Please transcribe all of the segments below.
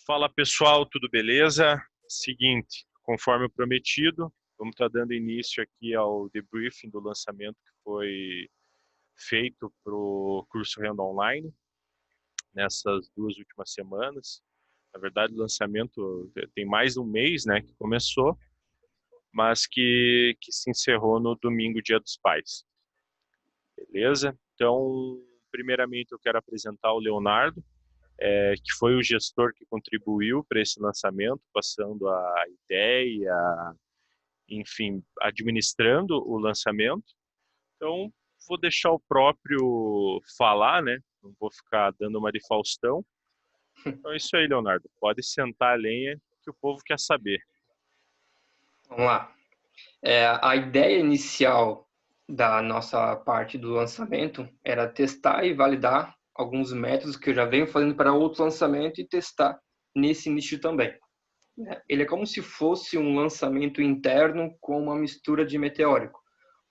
Fala pessoal, tudo beleza? Seguinte, conforme o prometido, vamos estar dando início aqui ao debriefing do lançamento que foi feito para o curso Renda Online nessas 2 últimas semanas. Na verdade, o lançamento tem mais de um mês, né, que começou, mas que se encerrou no domingo, Dia dos Pais. Beleza? Então, primeiramente eu quero apresentar o Leonardo, que foi o gestor que contribuiu para esse lançamento, passando a ideia, enfim, administrando o lançamento. Então, vou deixar o próprio falar, né? Não vou ficar dando uma de Faustão. Então é isso aí, Leonardo. Pode sentar a lenha que o povo quer saber. Vamos lá. A ideia inicial da nossa parte do lançamento era testar e validar alguns métodos que eu já venho fazendo para outro lançamento e testar nesse nicho também. Ele é como se fosse um lançamento interno com uma mistura de meteórico.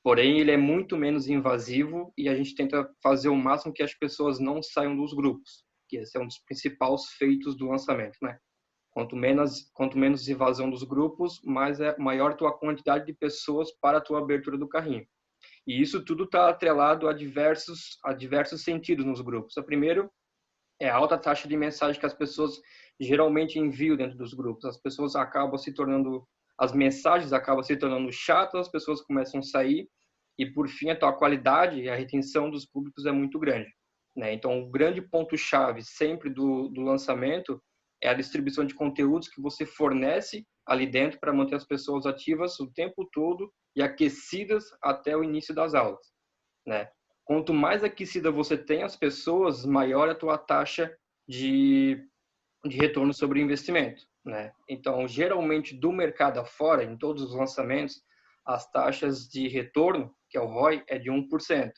Porém, ele é muito menos invasivo e a gente tenta fazer o máximo que as pessoas não saiam dos grupos, que esse é um dos principais feitos do lançamento, né? Quanto menos evasão dos grupos, maior tua quantidade de pessoas para a tua abertura do carrinho. E isso tudo está atrelado a diversos sentidos nos grupos. O primeiro é a alta taxa de mensagem que as pessoas geralmente enviam dentro dos grupos. As mensagens acabam se tornando chatas, as pessoas começam a sair e, por fim, a tua qualidade e a retenção dos públicos é muito grande, né? Então, o grande ponto-chave sempre do lançamento é a distribuição de conteúdos que você fornece ali dentro para manter as pessoas ativas o tempo todo e aquecidas até o início das aulas, né? Quanto mais aquecida você tem as pessoas, maior a tua taxa de retorno sobre o investimento, né? Então, geralmente, do mercado afora, em todos os lançamentos, as taxas de retorno, que é o ROI, é de 1%.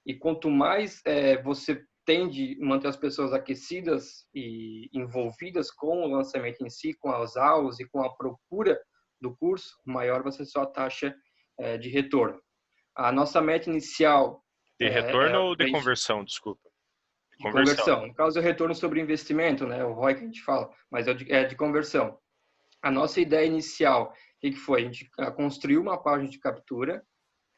E quanto mais você tende a manter as pessoas aquecidas e envolvidas com o lançamento em si, com as aulas e com a procura do curso, maior vai ser a sua taxa de retorno. A nossa meta inicial De retorno ou de para conversão, desculpa? de conversão. No caso, é o retorno sobre investimento, né? O ROI que a gente fala, mas é de conversão. A nossa ideia inicial, o que foi? A gente construiu uma página de captura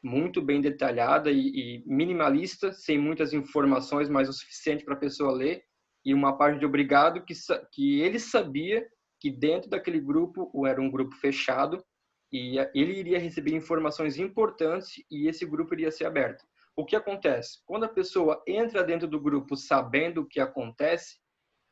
muito bem detalhada e minimalista, sem muitas informações, mas o suficiente para a pessoa ler, e uma página de obrigado que ele sabia que dentro daquele grupo, era um grupo fechado, e ele iria receber informações importantes e esse grupo iria ser aberto. O que acontece? Quando a pessoa entra dentro do grupo sabendo o que acontece,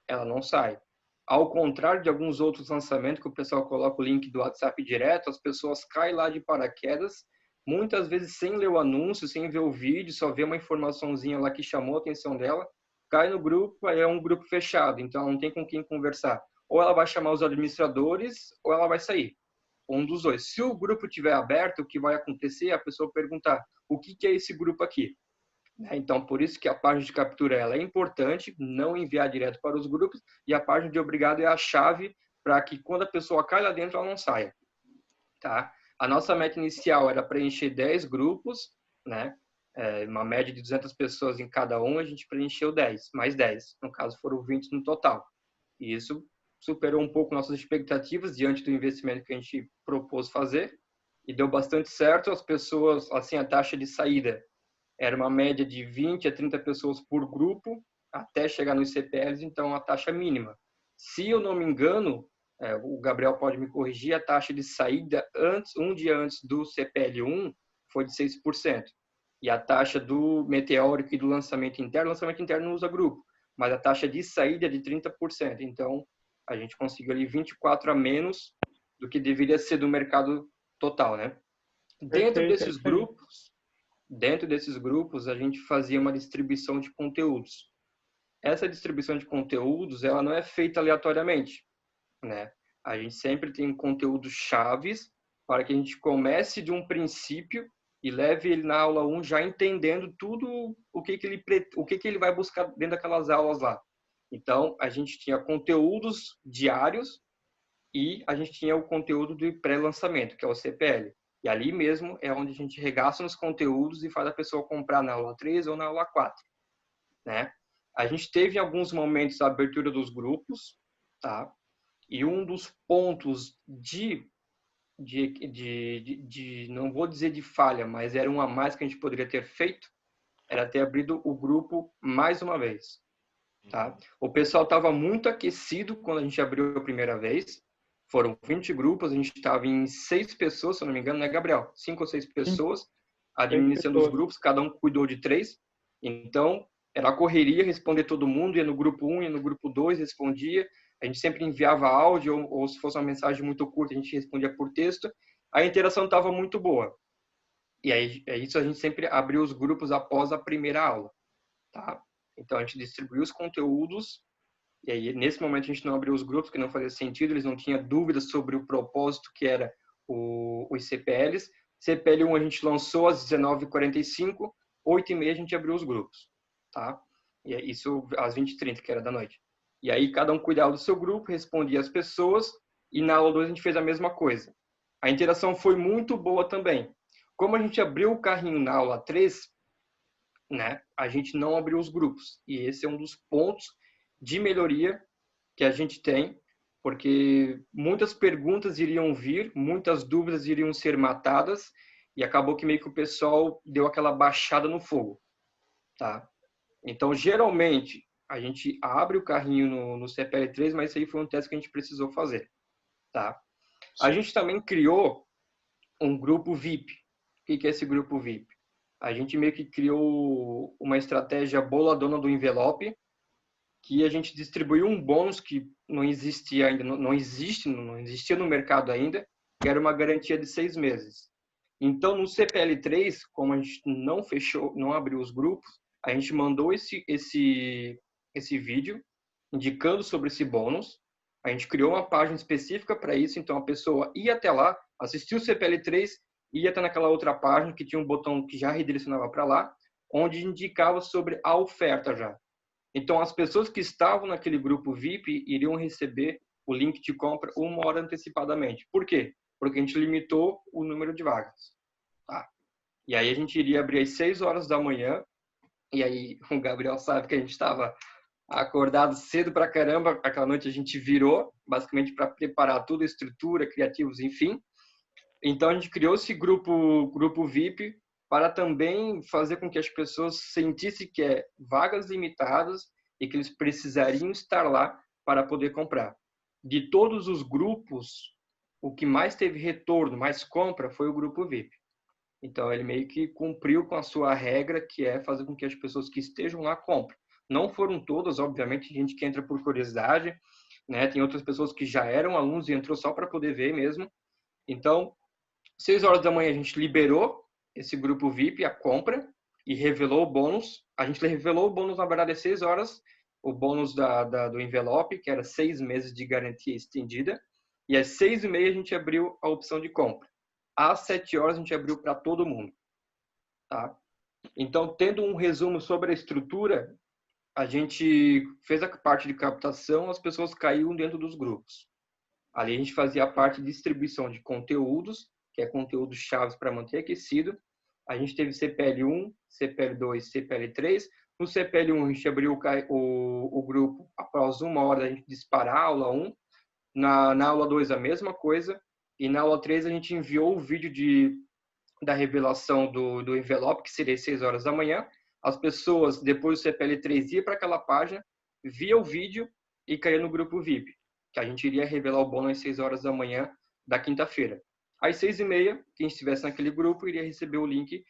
ela não sai. Ao contrário de alguns outros lançamentos que o pessoal coloca o link do WhatsApp direto, as pessoas caem lá de paraquedas, muitas vezes sem ler o anúncio, sem ver o vídeo, só vê uma informaçãozinha lá que chamou a atenção dela, cai no grupo, aí é um grupo fechado, então ela não tem com quem conversar. Ou ela vai chamar os administradores, ou ela vai sair. Um dos dois. Se o grupo estiver aberto, o que vai acontecer é a pessoa perguntar: o que é esse grupo aqui? Então, por isso que a página de captura ela é importante, não enviar direto para os grupos, e a página de obrigado é a chave para que quando a pessoa cai lá dentro, ela não saia. Tá? A nossa meta inicial era preencher 10 grupos, né? Uma média de 200 pessoas em cada um, a gente preencheu 10, mais 10. No caso, foram 20 no total. E isso superou um pouco nossas expectativas diante do investimento que a gente propôs fazer, e deu bastante certo. As pessoas, assim, a taxa de saída era uma média de 20 a 30 pessoas por grupo, até chegar nos CPLs, então a taxa mínima. Se eu não me engano, o Gabriel pode me corrigir, a taxa de saída um dia antes do CPL 1 foi de 6%. E a taxa do meteórico e do lançamento interno não usa grupo, mas a taxa de saída é de 30%. Então, a gente conseguiu ali 24 a menos do que deveria ser do mercado total, né? Dentro desses grupos, a gente fazia uma distribuição de conteúdos. Essa distribuição de conteúdos, ela não é feita aleatoriamente, né? A gente sempre tem conteúdos chaves para que a gente comece de um princípio e leve ele na aula 1 já entendendo tudo o que ele vai buscar dentro daquelas aulas lá. Então, a gente tinha conteúdos diários e a gente tinha o conteúdo de pré-lançamento, que é o CPL. E ali mesmo é onde a gente regaça nos conteúdos e faz a pessoa comprar na aula 3 ou na aula 4, né? A gente teve em alguns momentos a abertura dos grupos, tá? E um dos pontos não vou dizer de falha, mas era um a mais que a gente poderia ter feito, era ter abrido o grupo mais uma vez, tá? O pessoal estava muito aquecido quando a gente abriu a primeira vez. Foram 20 grupos, a gente estava em 6 pessoas, se eu não me engano, né, Gabriel? 5 ou 6 pessoas administrando os grupos, cada um cuidou de 3. Então, era a correria, responder todo mundo, ia no grupo 1, ia no grupo 2, respondia. A gente sempre enviava áudio, ou se fosse uma mensagem muito curta, a gente respondia por texto. A interação estava muito boa. E aí, é isso, a gente sempre abriu os grupos após a primeira aula, tá? Então, a gente distribuiu os conteúdos, e aí, nesse momento, a gente não abriu os grupos, que não fazia sentido, eles não tinham dúvidas sobre o propósito, que era os CPLs. CPL 1 a gente lançou às 19h45, 8h30 a gente abriu os grupos, tá? E isso às 20h30, que era da noite. E aí, cada um cuidava do seu grupo, respondia às pessoas, e na aula 2 a gente fez a mesma coisa. A interação foi muito boa também. Como a gente abriu o carrinho na aula 3, né, a gente não abriu os grupos. E esse é um dos pontos de melhoria que a gente tem, porque muitas perguntas iriam vir, muitas dúvidas iriam ser matadas, e acabou que meio que o pessoal deu aquela baixada no fogo, tá? Então, geralmente, a gente abre o carrinho no CPL3, mas isso aí foi um teste que a gente precisou fazer, tá? A gente também criou um grupo VIP. O que é esse grupo VIP? A gente meio que criou uma estratégia boladona do envelope, que a gente distribuiu um bônus que não existia ainda, não existia no mercado ainda, que era uma garantia de 6 meses. Então, no CPL3, como a gente não fechou, não abriu os grupos, a gente mandou esse vídeo indicando sobre esse bônus. A gente criou uma página específica para isso, então a pessoa ia até lá, assistiu o CPL3, ia até naquela outra página que tinha um botão que já redirecionava para lá, onde indicava sobre a oferta já. Então, as pessoas que estavam naquele grupo VIP iriam receber o link de compra 1 hora antecipadamente. Por quê? Porque a gente limitou o número de vagas. Tá? E aí a gente iria abrir às 6 horas da manhã, e aí o Gabriel sabe que a gente estava acordado cedo pra caramba, aquela noite a gente virou, basicamente para preparar tudo, estrutura, criativos, enfim. Então a gente criou esse grupo VIP para também fazer com que as pessoas sentissem que é vagas limitadas e que eles precisariam estar lá para poder comprar. De todos os grupos, o que mais teve retorno, mais compra, foi o grupo VIP. Então ele meio que cumpriu com a sua regra, que é fazer com que as pessoas que estejam lá comprem. Não foram todas, obviamente, gente que entra por curiosidade, né? Tem outras pessoas que já eram alunos e entrou só para poder ver mesmo. Então, 6 horas da manhã a gente liberou esse grupo VIP, a compra, e revelou o bônus. A gente revelou o bônus, na verdade, às 6 horas, o bônus do envelope, que era 6 meses de garantia estendida. E às 6h30 a gente abriu a opção de compra. Às 7 horas a gente abriu para todo mundo. Tá? Então, tendo um resumo sobre a estrutura, a gente fez a parte de captação, as pessoas caíram dentro dos grupos. Ali a gente fazia a parte de distribuição de conteúdos, que é conteúdos chaves para manter aquecido. A gente teve CPL1, CPL2, CPL3. No CPL1 a gente abriu o grupo após 1 hora da gente disparar a aula 1. Na aula 2 a mesma coisa. E na aula 3 a gente enviou o vídeo da revelação do envelope, que seria às 6 horas da manhã. As pessoas, depois do CPL3, iam para aquela página, via o vídeo e caía no grupo VIP, que a gente iria revelar o bônus às 6 horas da manhã da quinta-feira. Às 6h30, quem estivesse naquele grupo iria receber o link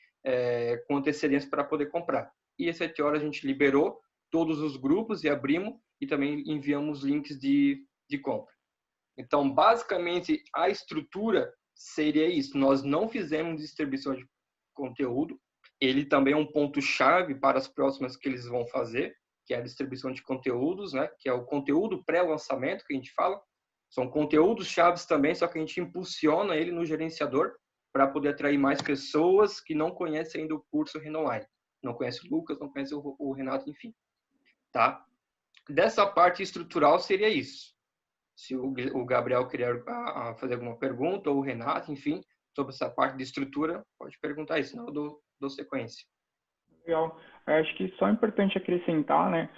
com antecedência para poder comprar. E às 7 horas a gente liberou todos os grupos e abrimos e também enviamos links de compra. Então, basicamente, a estrutura seria isso. Nós não fizemos distribuição de conteúdo. Ele também é um ponto-chave para as próximas que eles vão fazer, que é a distribuição de conteúdos, né? Que é o conteúdo pré-lançamento que a gente fala. São conteúdos chaves também, só que a gente impulsiona ele no gerenciador para poder atrair mais pessoas que não conhecem ainda o curso Renoline. Não conhece o Lucas, não conhece o Renato, enfim. Tá? Dessa parte estrutural seria isso. Se o Gabriel querer fazer alguma pergunta, ou o Renato, enfim, sobre essa parte de estrutura, pode perguntar isso, senão eu dou sequência. Legal. Eu acho que só é importante acrescentar, né?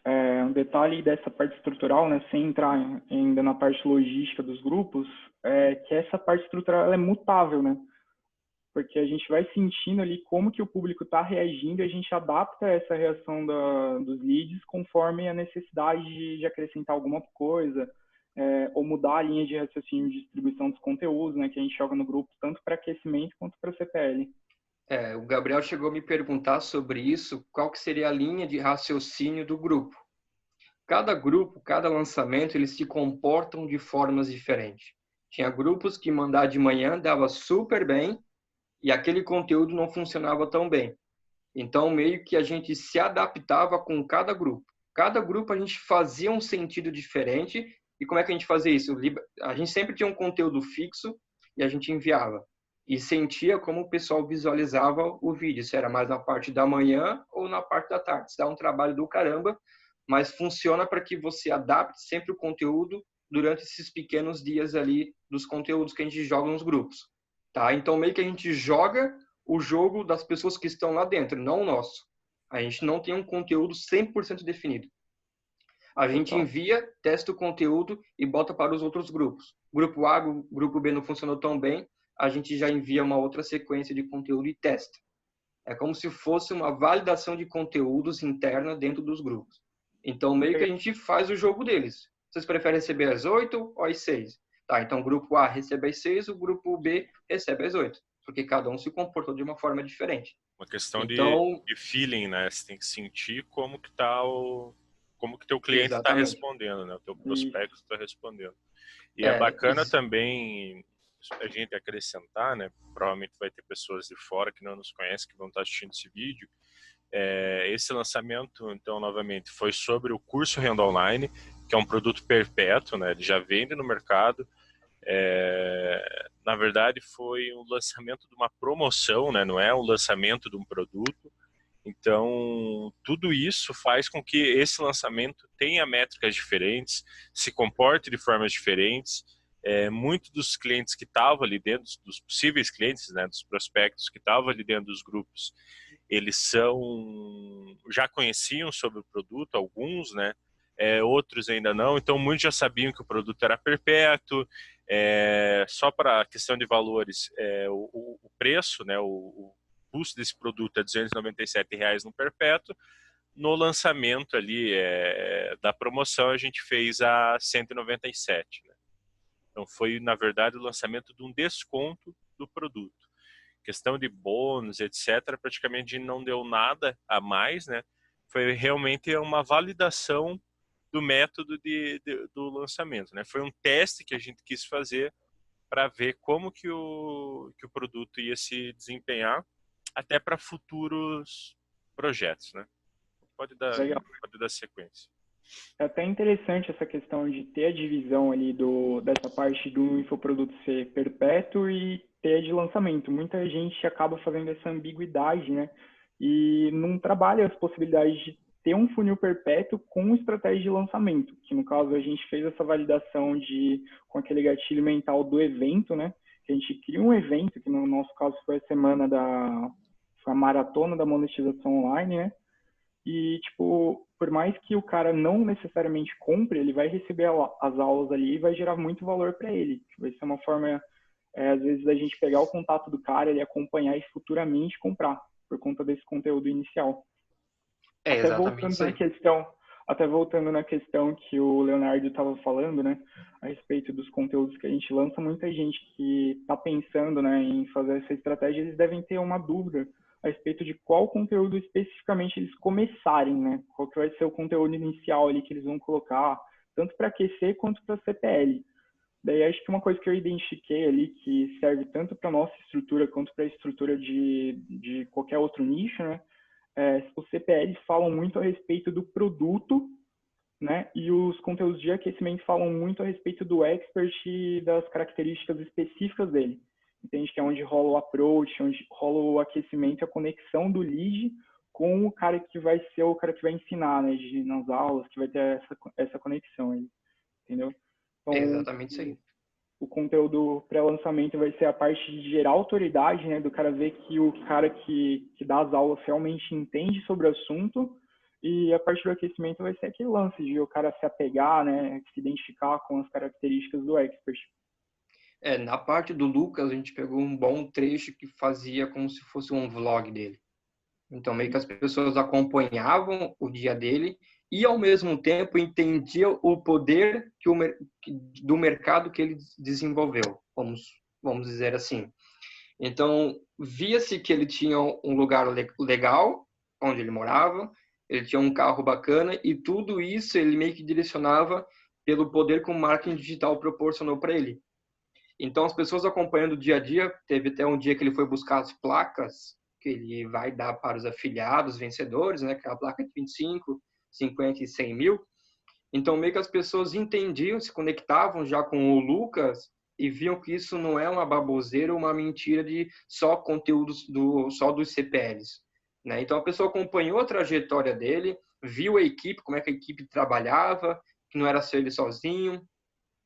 Um detalhe dessa parte estrutural, né, sem entrar ainda na parte logística dos grupos, é que essa parte estrutural ela é mutável, né? Porque a gente vai sentindo ali como que o público está reagindo e a gente adapta essa reação dos leads conforme a necessidade de acrescentar alguma coisa, ou mudar a linha de raciocínio de distribuição dos conteúdos, né, que a gente joga no grupo, tanto para aquecimento quanto para CPL. O Gabriel chegou a me perguntar sobre isso, qual que seria a linha de raciocínio do grupo. Cada grupo, cada lançamento, eles se comportam de formas diferentes. Tinha grupos que mandar de manhã dava super bem e aquele conteúdo não funcionava tão bem. Então, meio que a gente se adaptava com cada grupo. Cada grupo a gente fazia um sentido diferente. E como é que a gente fazia isso? A gente sempre tinha um conteúdo fixo e a gente enviava. E sentia como o pessoal visualizava o vídeo, se era mais na parte da manhã ou na parte da tarde. Isso dá um trabalho do caramba, mas funciona para que você adapte sempre o conteúdo durante esses pequenos dias ali dos conteúdos que a gente joga nos grupos. Tá? Então, meio que a gente joga o jogo das pessoas que estão lá dentro, não o nosso. A gente não tem um conteúdo 100% definido. A gente envia, testa o conteúdo e bota para os outros grupos. Grupo A, grupo B não funcionou tão bem, a gente já envia uma outra sequência de conteúdo e testa. É como se fosse uma validação de conteúdos interna dentro dos grupos. Então, meio que a gente faz o jogo deles. Vocês preferem receber às 8 ou às 6? Tá, então o grupo A recebe às 6, o grupo B recebe às 8. Porque cada um se comportou de uma forma diferente. Uma questão então, de feeling, né? Você tem que sentir como que tá como que teu cliente está exatamente. respondendo, né? O teu prospecto está respondendo. E é É bacana também a gente acrescentar, né? Provavelmente vai ter pessoas de fora que não nos conhecem que vão estar assistindo esse vídeo. Esse lançamento, então, novamente, foi sobre o curso Renda Online, que é um produto perpétuo, né? Ele já vende no mercado. Na verdade, foi um lançamento de uma promoção, né? Não é um lançamento de um produto. Então, tudo isso faz com que esse lançamento tenha métricas diferentes, se comporte de formas diferentes. Muitos dos clientes que estavam ali dentro, dos possíveis clientes, né, dos prospectos que estavam ali dentro dos grupos, eles já conheciam sobre o produto, alguns, né? Outros ainda não. Então, muitos já sabiam que o produto era perpétuo. Só para a questão de valores, o preço, né, o custo desse produto é R$ 297 no perpétuo. No lançamento ali da promoção, a gente fez a 197, né? Então foi, na verdade, o lançamento de um desconto do produto. Questão de bônus, etc., praticamente não deu nada a mais, né? Foi realmente uma validação do método do lançamento, né? Foi um teste que a gente quis fazer para ver como que o produto ia se desempenhar até para futuros projetos, né? Pode dar sequência. É até interessante essa questão de ter a divisão ali dessa parte do infoproduto ser perpétuo e ter a de lançamento. Muita gente acaba fazendo essa ambiguidade, né? E não trabalha as possibilidades de ter um funil perpétuo com estratégia de lançamento, que no caso a gente fez essa validação com aquele gatilho mental do evento, né? Que a gente cria um evento, que no nosso caso foi foi a maratona da monetização online, né? E, tipo, por mais que o cara não necessariamente compre, ele vai receber as aulas ali e vai gerar muito valor para ele. Vai ser uma forma, às vezes, da gente pegar o contato do cara, ele acompanhar e futuramente comprar, por conta desse conteúdo inicial. Até voltando na questão que o Leonardo estava falando, né, a respeito dos conteúdos que a gente lança, muita gente que está pensando, né, em fazer essa estratégia, eles devem ter uma dúvida a respeito de qual conteúdo especificamente eles começarem, né, qual que vai ser o conteúdo inicial ali que eles vão colocar, tanto para aquecer quanto para CPL. Daí acho que uma coisa que eu identifiquei ali que serve tanto para nossa estrutura quanto para a estrutura de qualquer outro nicho, né, os CPLs falam muito a respeito do produto, né? E os conteúdos de aquecimento falam muito a respeito do expert e das características específicas dele. Entende? Que é onde rola o approach, onde rola o aquecimento e a conexão do lead com o cara que vai ser o cara que vai ensinar, né? Nas aulas, que vai ter essa conexão aí. Entendeu? Então, exatamente isso aí. O conteúdo pré-lançamento vai ser a parte de gerar autoridade, né, do cara ver que o cara que dá as aulas realmente entende sobre o assunto, E a partir do aquecimento vai ser aquele lance de o cara se apegar, né, se identificar com as características do expert. Na parte do Lucas, a gente pegou um bom trecho que fazia como se fosse um vlog dele. Então, meio que as pessoas acompanhavam o dia dele e, ao mesmo tempo, entendiam o poder do mercado que ele desenvolveu, vamos dizer assim. Então, via-se que ele tinha um lugar legal, onde ele morava, ele tinha um carro bacana e tudo isso ele meio que direcionava pelo poder que o marketing digital proporcionou para ele. Então, as pessoas acompanhando o dia a dia, teve até um dia que ele foi buscar as placas que ele vai dar para os afiliados, vencedores, né? Que é a placa de 25, 50 e 100 mil. Então, meio que as pessoas entendiam, se conectavam já com o Lucas e viam que isso não é uma baboseira ou uma mentira de só conteúdos só dos CPLs. Né? Então, a pessoa acompanhou a trajetória dele, viu a equipe, como é que a equipe trabalhava, que não era só ele sozinho,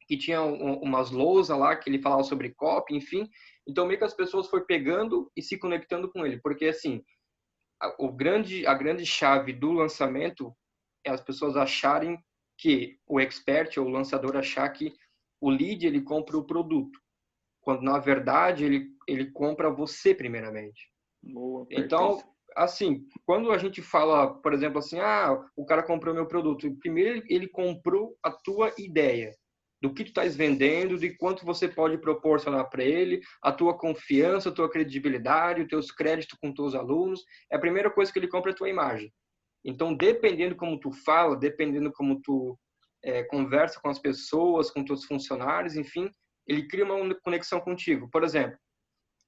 que tinha umas lousas lá que ele falava sobre copy, enfim. Então, meio que as pessoas foram pegando e se conectando com ele. Porque, assim, a grande chave do lançamento é as pessoas acharem que o expert ou o lançador achar que o lead, ele compra o produto. Quando, na verdade, ele compra você primeiramente. Boa, então, assim, quando a gente fala, por exemplo, assim, o cara comprou meu produto. Primeiro, ele comprou a tua ideia do que tu estás vendendo, de quanto você pode proporcionar para ele, a tua confiança, a tua credibilidade, os teus créditos com teus alunos. É a primeira coisa que ele compra é a tua imagem. Então, dependendo como tu fala, dependendo como tu conversa com as pessoas, com teus funcionários, enfim, ele cria uma conexão contigo. Por exemplo,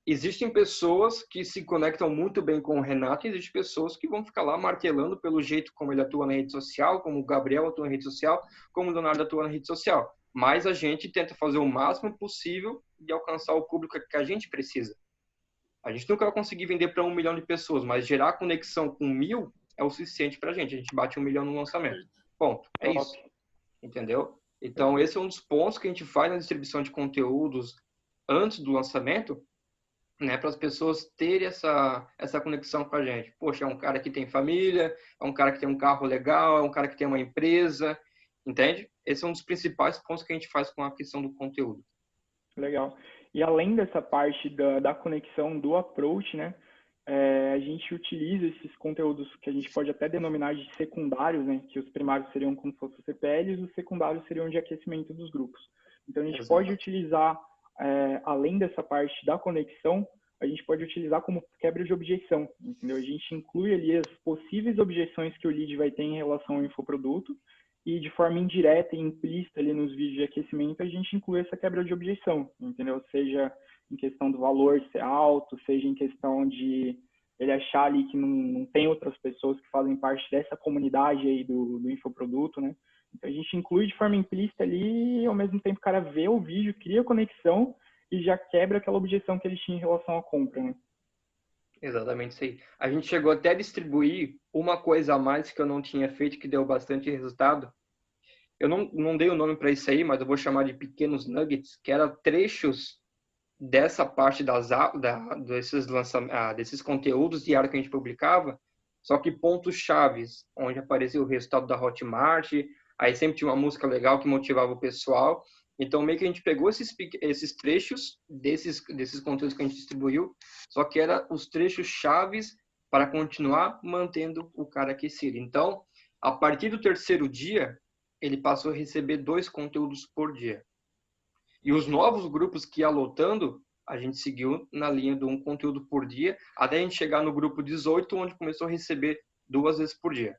existem pessoas que se conectam muito bem com o Renato e existem pessoas que vão ficar lá martelando pelo jeito como ele atua na rede social, como o Gabriel atua na rede social, como o Leonardo atua na rede social. Mas a gente tenta fazer o máximo possível de alcançar o público que a gente precisa. A gente nunca vai conseguir vender para 1 milhão de pessoas, mas gerar conexão com 1.000 é o suficiente para a gente. A gente bate 1 milhão no lançamento. Ponto. É isso. Entendeu? Então, esse é um dos pontos que a gente faz na distribuição de conteúdos antes do lançamento, né, para as pessoas terem essa conexão com a gente. Poxa, é um cara que tem família, é um cara que tem um carro legal, é um cara que tem uma empresa, entende? Esse é um dos principais pontos que a gente faz com a questão do conteúdo. Legal. E além dessa parte da conexão do approach, né, a gente utiliza esses conteúdos que a gente pode até denominar de secundários, né, que os primários seriam como se fossem os CPLs, os secundários seriam de aquecimento dos grupos. Então, a gente pode utilizar, além dessa parte da conexão, a gente pode utilizar como quebra de objeção, entendeu? A gente inclui ali as possíveis objeções que o lead vai ter em relação ao infoproduto e de forma indireta e implícita ali nos vídeos de aquecimento, a gente inclui essa quebra de objeção, entendeu? Seja em questão do valor ser alto, seja em questão de ele achar ali que não tem outras pessoas que fazem parte dessa comunidade aí do infoproduto, né? Então a gente inclui de forma implícita ali e ao mesmo tempo o cara vê o vídeo, cria conexão e já quebra aquela objeção que ele tinha em relação à compra, né? Exatamente isso aí. A gente chegou até a distribuir uma coisa a mais que eu não tinha feito, que deu bastante resultado. Eu não dei o nome para isso aí, mas eu vou chamar de pequenos nuggets, que eram trechos dessa parte desses conteúdos diários que a gente publicava, só que pontos chaves, onde aparecia o resultado da Hotmart, aí sempre tinha uma música legal que motivava o pessoal. Então, meio que a gente pegou esses trechos desses conteúdos que a gente distribuiu, só que eram os trechos chaves para continuar mantendo o cara aquecido. Então, a partir do terceiro dia, ele passou a receber 2 conteúdos por dia. E os novos grupos que ia lotando, a gente seguiu na linha de um conteúdo por dia, até a gente chegar no grupo 18, onde começou a receber 2 vezes por dia.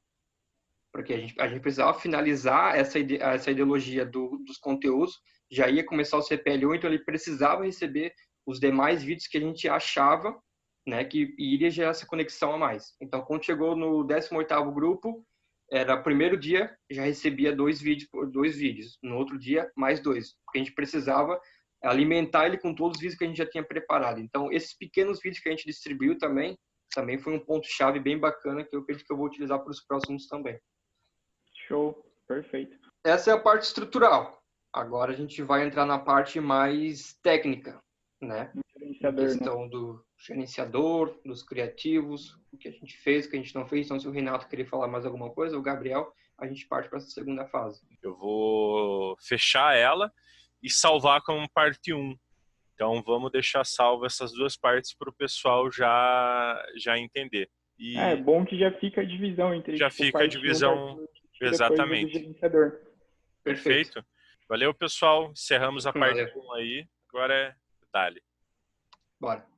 Porque a gente precisava finalizar essa ideologia dos conteúdos, já ia começar o CPL1, então ele precisava receber os demais vídeos que a gente achava, né, que iria gerar essa conexão a mais. Então, quando chegou no 18º grupo, era o primeiro dia, já recebia 2 vídeos, no outro dia, mais 2, porque a gente precisava alimentar ele com todos os vídeos que a gente já tinha preparado. Então, esses pequenos vídeos que a gente distribuiu também foi um ponto-chave bem bacana que eu acredito que eu vou utilizar para os próximos também. Show, perfeito. Essa é a parte estrutural. Agora a gente vai entrar na parte mais técnica, né? Em questão gerenciador, dos criativos, o que a gente fez, o que a gente não fez. Então, se o Renato querer falar mais alguma coisa, o Gabriel, a gente parte para essa segunda fase. Eu vou fechar ela e salvar como parte 1. Então, vamos deixar salvo essas duas partes para o pessoal já entender. E é bom que já fica a divisão entre já fica a divisão, exatamente. Do gerenciador. Perfeito. Valeu, pessoal. Encerramos a parte Valeu. 1 aí. Agora é Dali. Bora.